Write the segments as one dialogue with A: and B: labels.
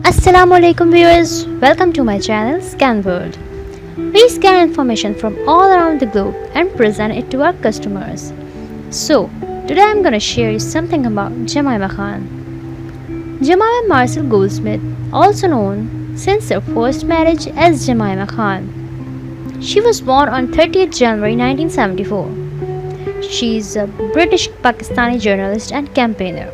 A: Assalamu alaikum viewers, welcome to my channel Scan World. We scan information from all around the globe and present it to our customers. So, today I'm gonna share you something about Jemima Khan. Jemima Marcelle Goldsmith, also known since her first marriage as Jemima Khan. She was born on 30th January 1974. She is a British Pakistani journalist and campaigner.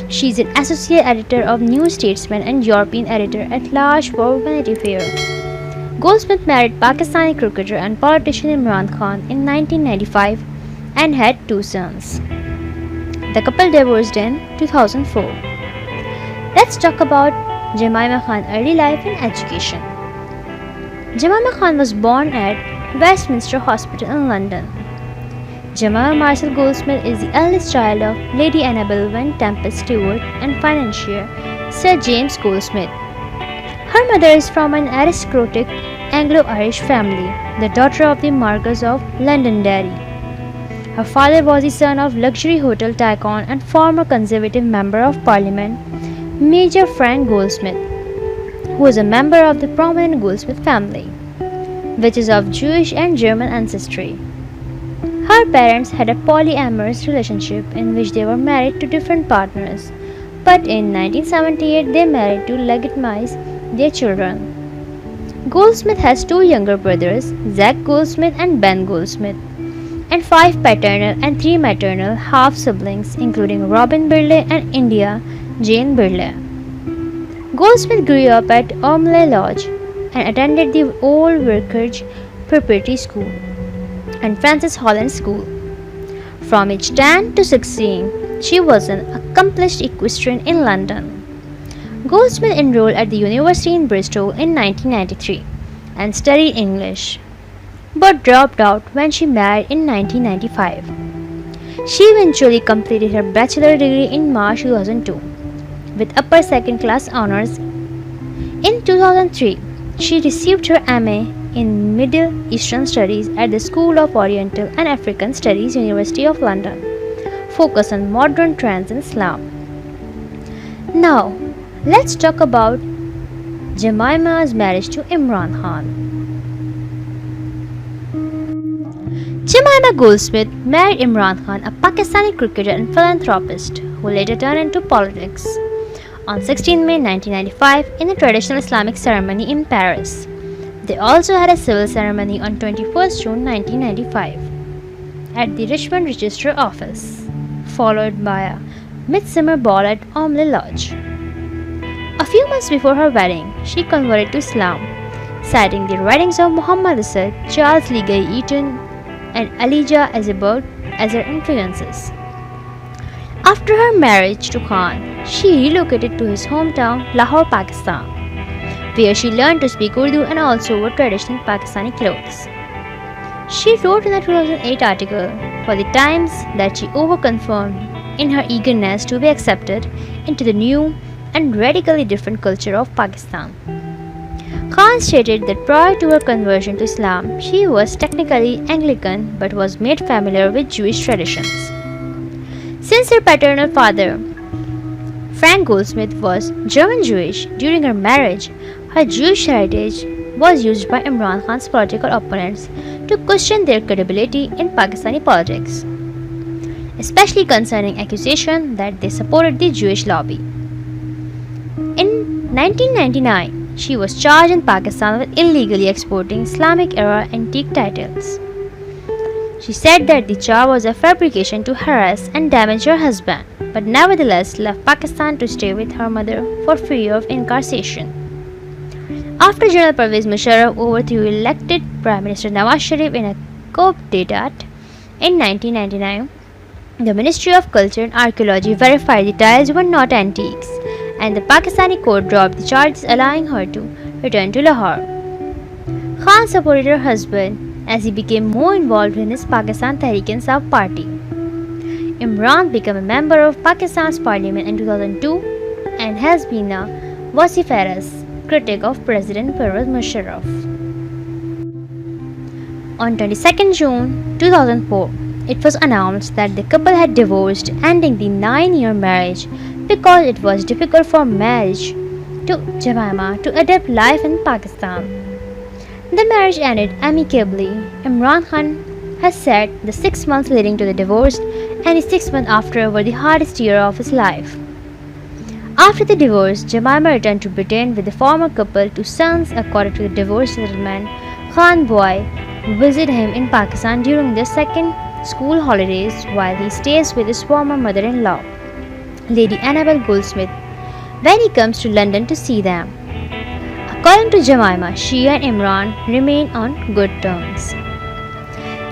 A: She is an associate editor of New Statesman and European editor-at-large for Vanity Fair. Goldsmith married Pakistani cricketer and politician Imran Khan in 1995 and had two sons. The couple divorced in 2004. Let's talk about Jemima Khan's early life and education. Jemima Khan was born at Westminster Hospital in London. Jemima Marcelle Goldsmith is the eldest child of Lady Annabel Vane-Tempest-Stewart and financier Sir James Goldsmith. Her mother is from an aristocratic Anglo-Irish family, the daughter of the Marquess of Londonderry. Her father was the son of luxury hotel tycoon and former Conservative Member of Parliament, Major Frank Goldsmith, who was a member of the prominent Goldsmith family, which is of Jewish and German ancestry. Her parents had a polyamorous relationship in which they were married to different partners, but in 1978 they married to legitimize their children. Goldsmith has two younger brothers, Zach Goldsmith and Ben Goldsmith, and 5 paternal and 3 maternal half-siblings including Robin Birley and India Jane Birley. Goldsmith grew up at Ormeley Lodge and attended the Old Vicarage preparatory school and Francis Holland School. From age 10 to 16, she was an accomplished equestrian in London. Goldsmith enrolled at the University in Bristol in 1993 and studied English, but dropped out when she married in 1995. She eventually completed her bachelor degree in March 2002 with upper second class honors. In 2003, she received her MA in Middle Eastern Studies at the School of Oriental and African Studies, University of London, focused on modern trends in Islam. Now, let's talk about Jemima's marriage to Imran Khan. Jemima Goldsmith married Imran Khan, a Pakistani cricketer and philanthropist who later turned into politics, on 16 May 1995 in a traditional Islamic ceremony in Paris. They also had a civil ceremony on 21st June 1995 at the Richmond Register Office, followed by a midsummer ball at Ormeley Lodge. A few months before her wedding, she converted to Islam, citing the writings of Muhammad Asad, Charles Liggey Eaton, and Elijah Azibert as her influences. After her marriage to Khan, she relocated to his hometown, Lahore, Pakistan, where she learned to speak Urdu and also wore traditional Pakistani clothes. She wrote in a 2008 article for The Times that she overconfirmed in her eagerness to be accepted into the new and radically different culture of Pakistan. Khan stated that prior to her conversion to Islam, she was technically Anglican but was made familiar with Jewish traditions. Since her paternal father, Frank Goldsmith, was German Jewish, during her marriage, her Jewish heritage was used by Imran Khan's political opponents to question their credibility in Pakistani politics, especially concerning accusations that they supported the Jewish lobby. In 1999, she was charged in Pakistan with illegally exporting Islamic-era antique titles. She said that the charge was a fabrication to harass and damage her husband, but nevertheless left Pakistan to stay with her mother for fear of incarceration. After General Pervez Musharraf overthrew elected Prime Minister Nawaz Sharif in a coup d'etat in 1999, the Ministry of Culture and Archaeology verified the tiles were not antiques, and the Pakistani court dropped the charges, allowing her to return to Lahore. Khan supported her husband as he became more involved in his Pakistan Tehreek-e-Insaf party. Imran became a member of Pakistan's parliament in 2002 and has been a vociferous critic of President Pervez Musharraf. On 22nd June 2004, it was announced that the couple had divorced, ending the 9-year marriage because it was difficult for marriage to Jemima to adapt life in Pakistan. The marriage ended amicably. Imran Khan has said the 6 months leading to the divorce and the 6 months after were the hardest year of his life. After the divorce, Jemima returned to Britain with the former couple, 2 sons. According to the divorce settlement, Khan boy visited him in Pakistan during their second school holidays while he stays with his former mother-in-law, Lady Annabel Goldsmith, when he comes to London to see them. According to Jemima, she and Imran remain on good terms.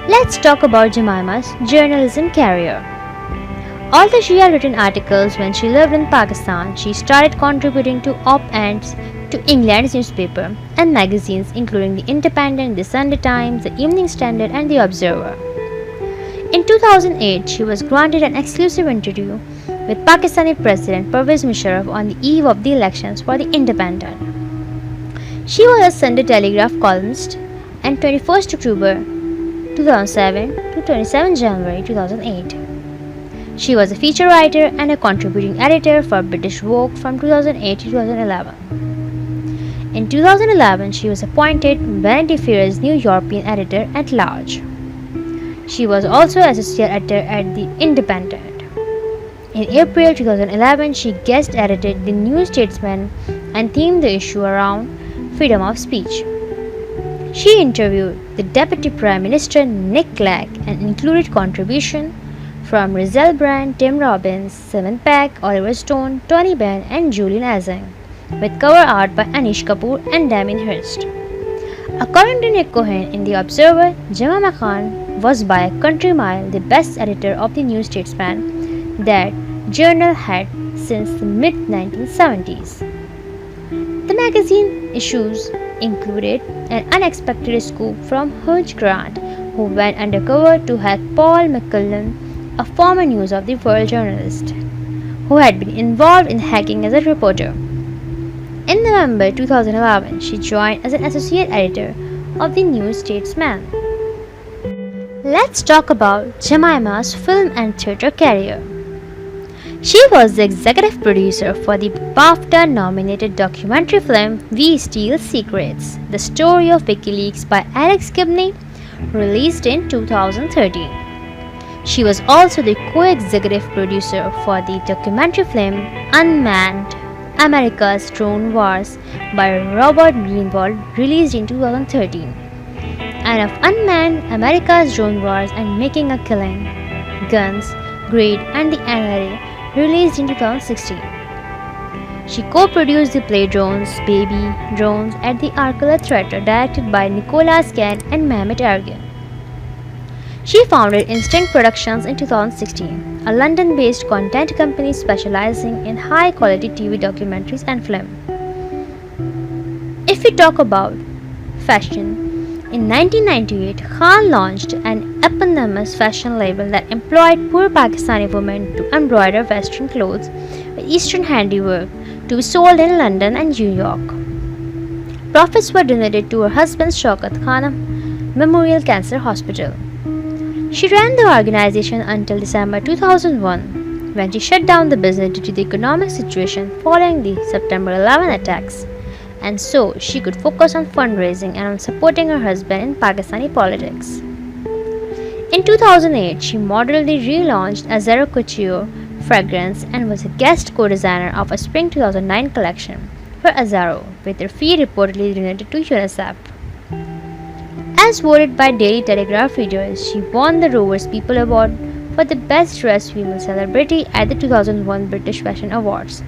A: Let's talk about Jemima's journalism career. Although she had written articles when she lived in Pakistan, she started contributing to op-eds to England's newspaper and magazines including The Independent, The Sunday Times, The Evening Standard and The Observer. In 2008, she was granted an exclusive interview with Pakistani President Pervez Musharraf on the eve of the elections for The Independent. She was a Sunday Telegraph columnist and 21st October 2007 to 27 January 2008. She was a feature writer and a contributing editor for British Vogue from 2008 to 2011. In 2011, she was appointed Vanity Fair's new European editor at large. She was also associate editor at The Independent. In April 2011, she guest edited the new Statesman and themed the issue around freedom of speech. She interviewed the Deputy Prime Minister Nick Clegg and included contribution from Rizal Brand, Tim Robbins, Simon Peck, Oliver Stone, Tony Benn and Julian Assange, with cover art by Anish Kapoor and Damien Hirst. According to Nick Cohen in The Observer, Jemima Khan was by a country mile the best editor of the New Statesman that journal had since the mid-1970s. The magazine issues included an unexpected scoop from Hugh Grant, who went undercover to hack Paul McCullum, a former News of the World journalist, who had been involved in hacking as a reporter. In November 2011, she joined as an associate editor of the New Statesman. Let's talk about Jemima's film and theatre career. She was the executive producer for the BAFTA-nominated documentary film We Steal Secrets, the story of WikiLeaks by Alex Gibney, released in 2013. She was also the co-executive producer for the documentary film Unmanned America's Drone Wars by Robert Greenwald, released in 2013, and of Unmanned America's Drone Wars and Making a Killing, Guns, Greed and the NRA, released in 2016. She co-produced the play Drones, Baby Drones at the Arcola Theatre, directed by Nicholas Kent and Mehmet Ergin. She founded Instinct Productions in 2016, a London-based content company specializing in high-quality TV documentaries and film. If we talk about fashion, in 1998, Khan launched an eponymous fashion label that employed poor Pakistani women to embroider Western clothes with Eastern handiwork to be sold in London and New York. Profits were donated to her husband Shaukat Khan Memorial Cancer Hospital. She ran the organization until December 2001, when she shut down the business due to the economic situation following the September 11 attacks, and so she could focus on fundraising and on supporting her husband in Pakistani politics. In 2008, she modeled the relaunched Azzaro Couture fragrance and was a guest co-designer of a spring 2009 collection for Azzaro, with her fee reportedly donated to UNICEF. As voted by Daily Telegraph readers, she won the Rovers People Award for the Best Dressed Female Celebrity at the 2001 British Fashion Awards.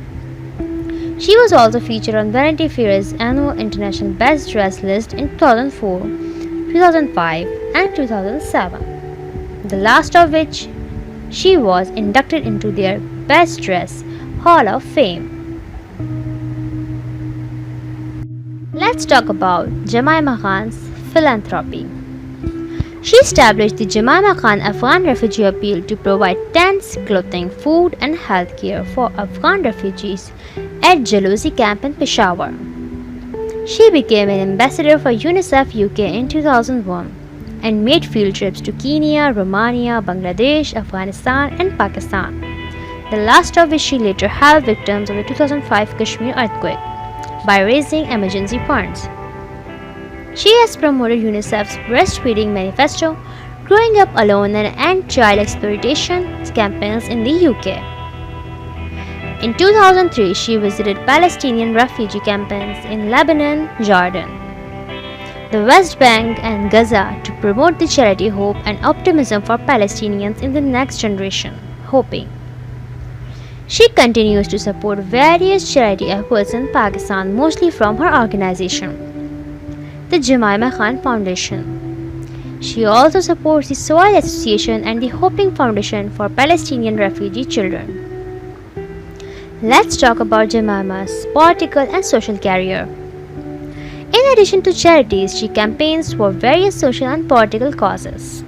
A: She was also featured on Vanity Fair's annual International Best Dressed list in 2004, 2005 and 2007, the last of which she was inducted into their Best Dressed Hall of Fame. Let's talk about Jemima Khan's philanthropy. She established the Jemima Khan Afghan Refugee Appeal to provide tents, clothing, food and health care for Afghan refugees at Jalousi camp in Peshawar. She became an ambassador for UNICEF UK in 2001 and made field trips to Kenya, Romania, Bangladesh, Afghanistan and Pakistan, the last of which she later helped victims of the 2005 Kashmir earthquake, by raising emergency funds. She has promoted UNICEF's breastfeeding manifesto, growing up alone and end-child exploitation campaigns in the UK. In 2003, she visited Palestinian refugee campaigns in Lebanon, Jordan, the West Bank and Gaza to promote the charity Hope and Optimism for Palestinians in the Next Generation, hoping. She continues to support various charity efforts in Pakistan, mostly from her organization, the Jemima Khan Foundation. She also supports the Soil Association and the Hoping Foundation for Palestinian refugee children. Let's talk about Jemima's political and social career. In addition to charities, she campaigns for various social and political causes.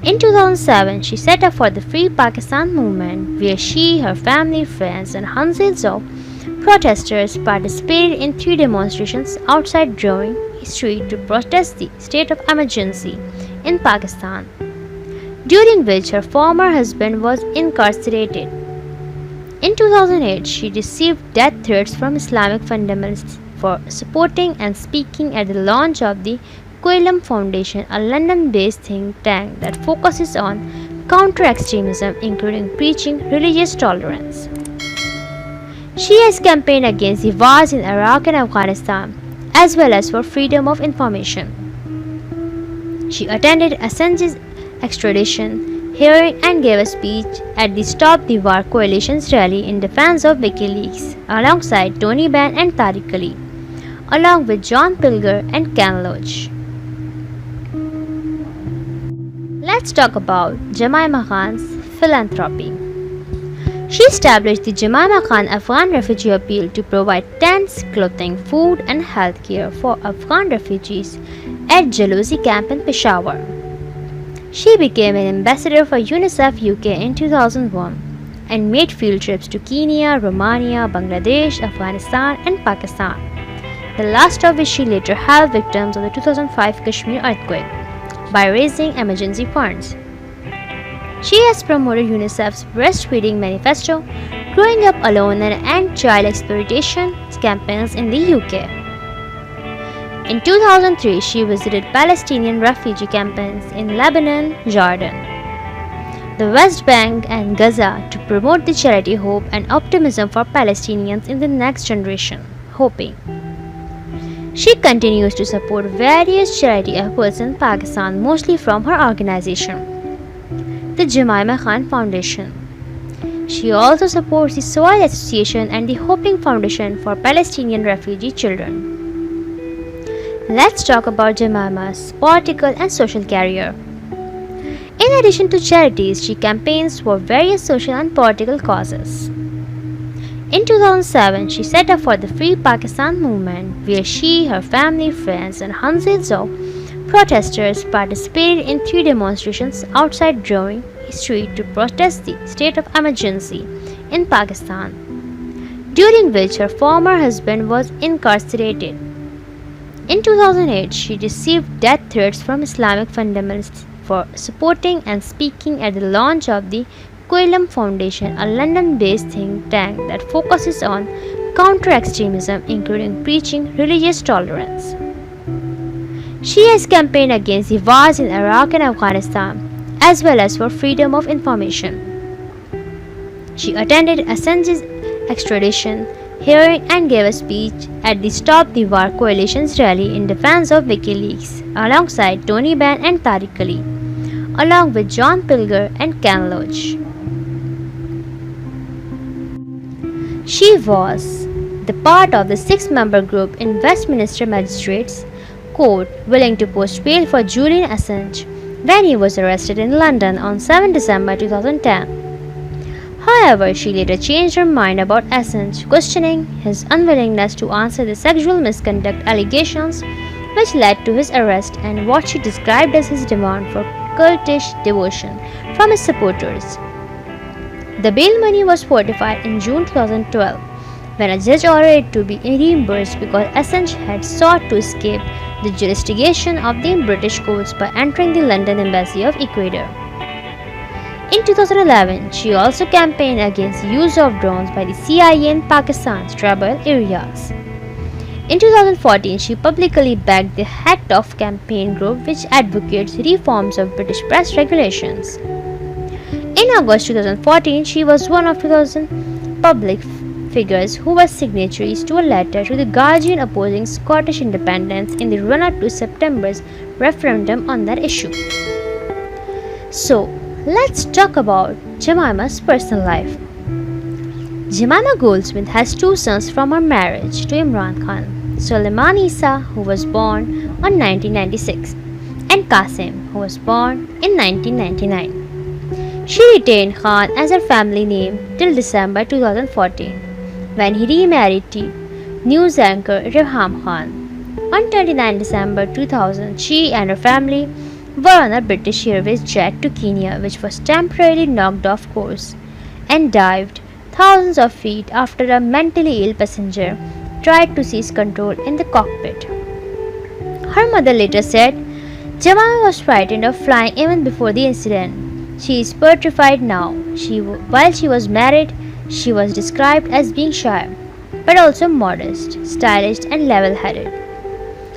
A: In 2007, she set up for the Free Pakistan movement, where she, her family, friends, and hundreds of protesters participated in 3 demonstrations outside Downing Street to protest the state of emergency in Pakistan, during which her former husband was incarcerated. In 2008, she received death threats from Islamic fundamentalists for supporting and speaking at the launch of the Quillam Foundation, a London-based think tank that focuses on counter-extremism, including preaching religious tolerance. She has campaigned against the wars in Iraq and Afghanistan, as well as for freedom of information. She attended Assange's extradition hearing and gave a speech at the Stop the War Coalition's rally in defense of WikiLeaks, alongside Tony Benn and Tariq Ali, along with John Pilger and Ken Loach. Let's talk about Jemima Khan's philanthropy. She established the Jemima Khan Afghan Refugee Appeal to provide tents, clothing, food, and health care for Afghan refugees at Jalhouzi camp in Peshawar. She became an ambassador for UNICEF UK in 2001 and made field trips to Kenya, Romania, Bangladesh, Afghanistan, and Pakistan, the last of which she later helped victims of the 2005 Kashmir earthquake by raising emergency funds. She has promoted UNICEF's breastfeeding manifesto, growing up alone and end-child exploitation campaigns in the UK. In 2003, she visited Palestinian refugee campaigns in Lebanon, Jordan, the West Bank and Gaza to promote the charity Hope and Optimism for Palestinians in the Next Generation, hoping. She continues to support various charity efforts in Pakistan, mostly from her organization, the Jemima Khan Foundation. She also supports the Soil Association and the Hoping Foundation for Palestinian refugee children. Let's talk about Jemima's political and social career. In addition to charities, she campaigns for various social and political causes. In 2007, she set up for the Free Pakistan movement, where she, her family, friends, and hundreds of protesters participated in 3 demonstrations outside Downing Street to protest the state of emergency in Pakistan, during which her former husband was incarcerated. In 2008, she received death threats from Islamic fundamentalists for supporting and speaking at the launch of the Quillam Foundation, a London-based think tank that focuses on counter-extremism, including preaching religious tolerance. She has campaigned against the wars in Iraq and Afghanistan, as well as for freedom of information. She attended Assange's extradition hearing and gave a speech at the Stop the War Coalition's rally in defense of WikiLeaks, alongside Tony Benn and Tariq Ali, along with John Pilger and Ken Loach. She was the part of the 6-member group in Westminster Magistrates Court willing to post bail for Julian Assange when he was arrested in London on 7 December 2010. However, she later changed her mind about Assange, questioning his unwillingness to answer the sexual misconduct allegations which led to his arrest and what she described as his demand for cultish devotion from his supporters. The bail money was fortified in June 2012 when a judge ordered it to be reimbursed because Assange had sought to escape the jurisdiction of the British courts by entering the London Embassy of Ecuador. In 2011, she also campaigned against the use of drones by the CIA in Pakistan's tribal areas. In 2014, she publicly backed the Hacked Off campaign group, which advocates reforms of British press regulations. In August 2014, she was one of 2,000 public figures who were signatories to a letter to the Guardian opposing Scottish independence in the run-up to September's referendum on that issue. So, let's talk about Jemima's personal life. Jemima Goldsmith has two sons from her marriage to Imran Khan, Suleiman Isa, who was born on 1996, and Kasim, who was born in 1999. She retained Khan as her family name till December 2014, when he remarried to news anchor Imran Khan. On 29 December 2000, she and her family were on a British Airways jet to Kenya, which was temporarily knocked off course and dived thousands of feet after a mentally ill passenger tried to seize control in the cockpit. Her mother later said, Jemima was frightened of flying even before the incident. She is petrified now. While she was married, she was described as being shy, but also modest, stylish, and level-headed.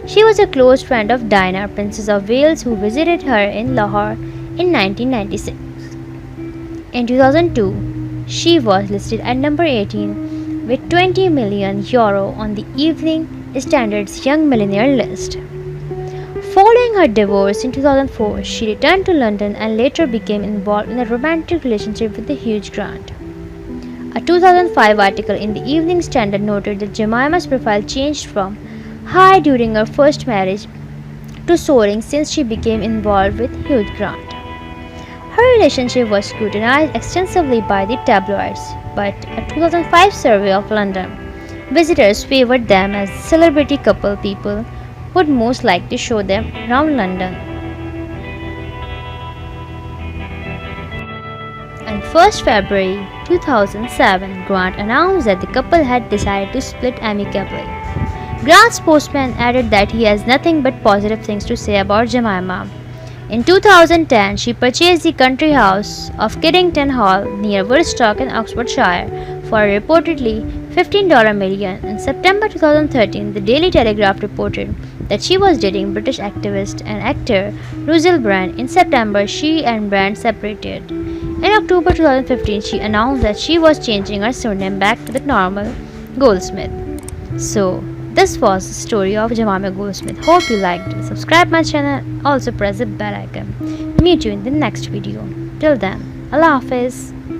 A: She was a close friend of Diana, Princess of Wales, who visited her in Lahore in 1996. In 2002, she was listed at number 18 with 20 million euro on the Evening Standard's Young Millionaire list. Following her divorce in 2004, she returned to London and later became involved in a romantic relationship with Hugh Grant. A 2005 article in the Evening Standard noted that Jemima's profile changed from high during her first marriage to soaring since she became involved with Hugh Grant. Her relationship was scrutinized extensively by the tabloids, but a 2005 survey of London visitors favored them as the celebrity couple people would most like to show them around London. On 1st February 2007, Grant announced that the couple had decided to split amicably. Grant's spokesman added that he has nothing but positive things to say about Jemima. In 2010, she purchased the country house of Kiddington Hall near Woodstock in Oxfordshire for reportedly $15 million. In September 2013, the Daily Telegraph reported that she was dating British activist and actor Russell Brand. In September, she and Brand separated. In October 2015, she announced that she was changing her surname back to the normal Goldsmith. So, this was the story of Jemima Goldsmith. Hope you liked it. Subscribe my channel. Also press the bell icon. Meet you in the next video. Till then, Allah Hafiz.